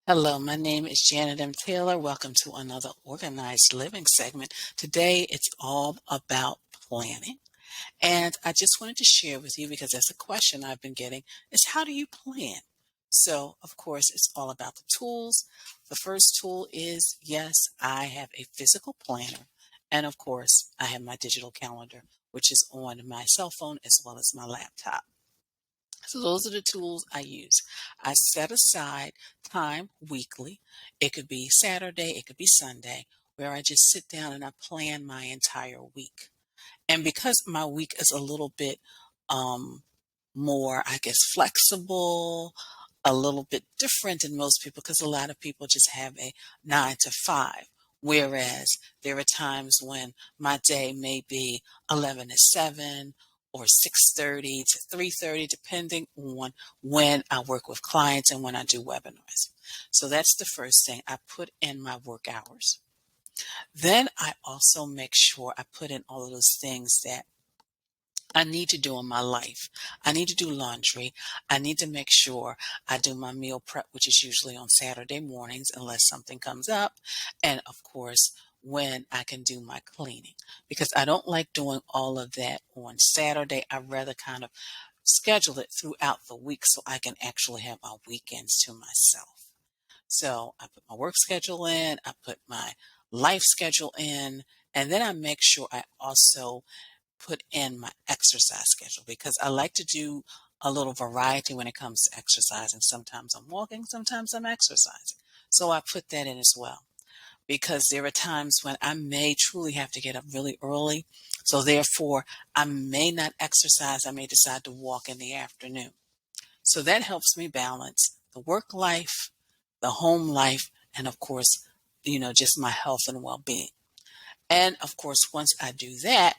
Hello, my name is Janet M. Taylor. Welcome to another Organized Living segment. Today it's all about planning. And I just wanted to share with you because that's a question I've been getting is how do you plan? So, of course, it's all about the tools. The first tool is yes, I have a physical planner. And of course, I have my digital calendar, which is on my cell phone as well as my laptop. So those are the tools I use. I set aside time weekly. It could be Saturday, it could be Sunday, where I just sit down and I plan my entire week. And because my week is a little bit um, more, I guess, flexible, a little bit different than most people, because a lot of people just have a 9 to 5. Whereas there are times when my day may be 11 to 7 or 6:30 to 3:30, depending on when I work with clients and when I do webinars. So that's the first thing. I put in my work hours. Then I also make sure I put in all of those things that I need to do in my life. I need to do laundry. I need to make sure I do my meal prep, which is usually on Saturday mornings, unless something comes up. And of course, when I can do my cleaning, because I don't like doing all of that on Saturday. I rather kind of schedule it throughout the week so I can actually have my weekends to myself. So I put my work schedule in, I put my life schedule in, and then I make sure I also put in my exercise schedule because I like to do a little variety when it comes to exercising. Sometimes I'm walking, sometimes I'm exercising. So I put that in as well because there are times when I may truly have to get up really early. So therefore, I may not exercise. I may decide to walk in the afternoon. So that helps me balance the work life, the home life, and of course, just my health and well being. And of course, once I do that,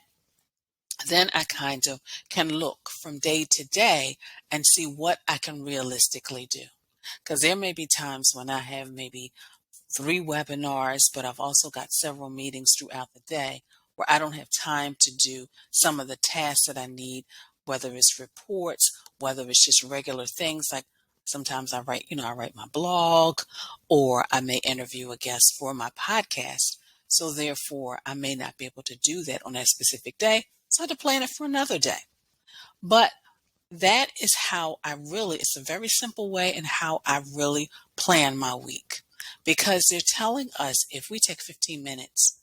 then I kind of can look from day to day and see what I can realistically do. Because there may be times when I have maybe 3 webinars, but I've also got several meetings throughout the day where I don't have time to do some of the tasks that I need, whether it's reports, whether it's just regular things like sometimes I write my blog or I may interview a guest for my podcast. So therefore, I may not be able to do that on that specific day. So I had to plan it for another day. But that is how it's a very simple way in how I really plan my week. Because they're telling us if we take 15 minutes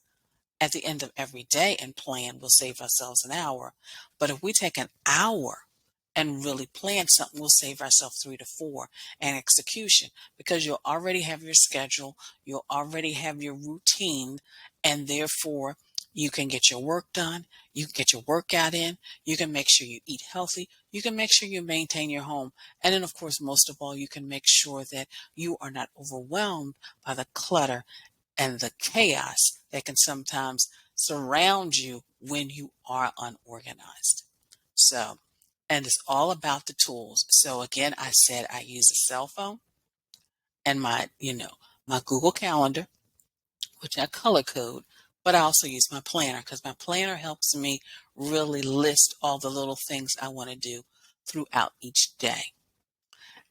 at the end of every day and plan, we'll save ourselves an hour. But if we take an hour and really plan something, we'll save ourselves 3 to 4 and execution because you'll already have your schedule, you'll already have your routine, and therefore you can get your work done, you can get your workout in, you can make sure you eat healthy, you can make sure you maintain your home, and then of course most of all you can make sure that you are not overwhelmed by the clutter and the chaos that can sometimes surround you when you are unorganized. So, and it's all about the tools. So again, I said I use a cell phone and my Google Calendar, which I color code, but I also use my planner because my planner helps me really list all the little things I want to do throughout each day.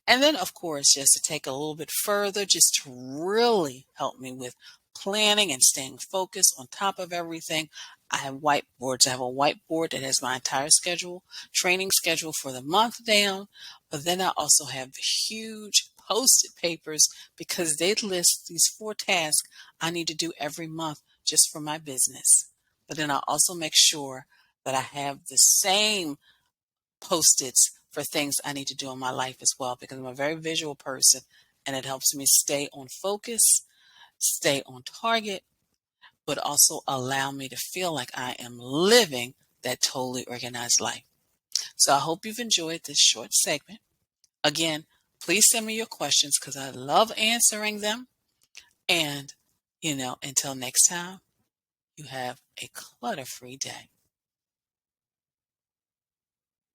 And then, of course, just to take a little bit further, just to really help me with planning and staying focused on top of everything, I have whiteboards. I have a whiteboard that has my entire schedule, training schedule for the month down. But then I also have huge post-it papers because they list these 4 tasks I need to do every month just for my business. But then I also make sure that I have the same post-its for things I need to do in my life as well because I'm a very visual person and it helps me stay on focus, stay on target, but also allow me to feel like I am living that totally organized life. So I hope you've enjoyed this short segment. Again, please send me your questions because I love answering them. And, until next time, you have a clutter-free day.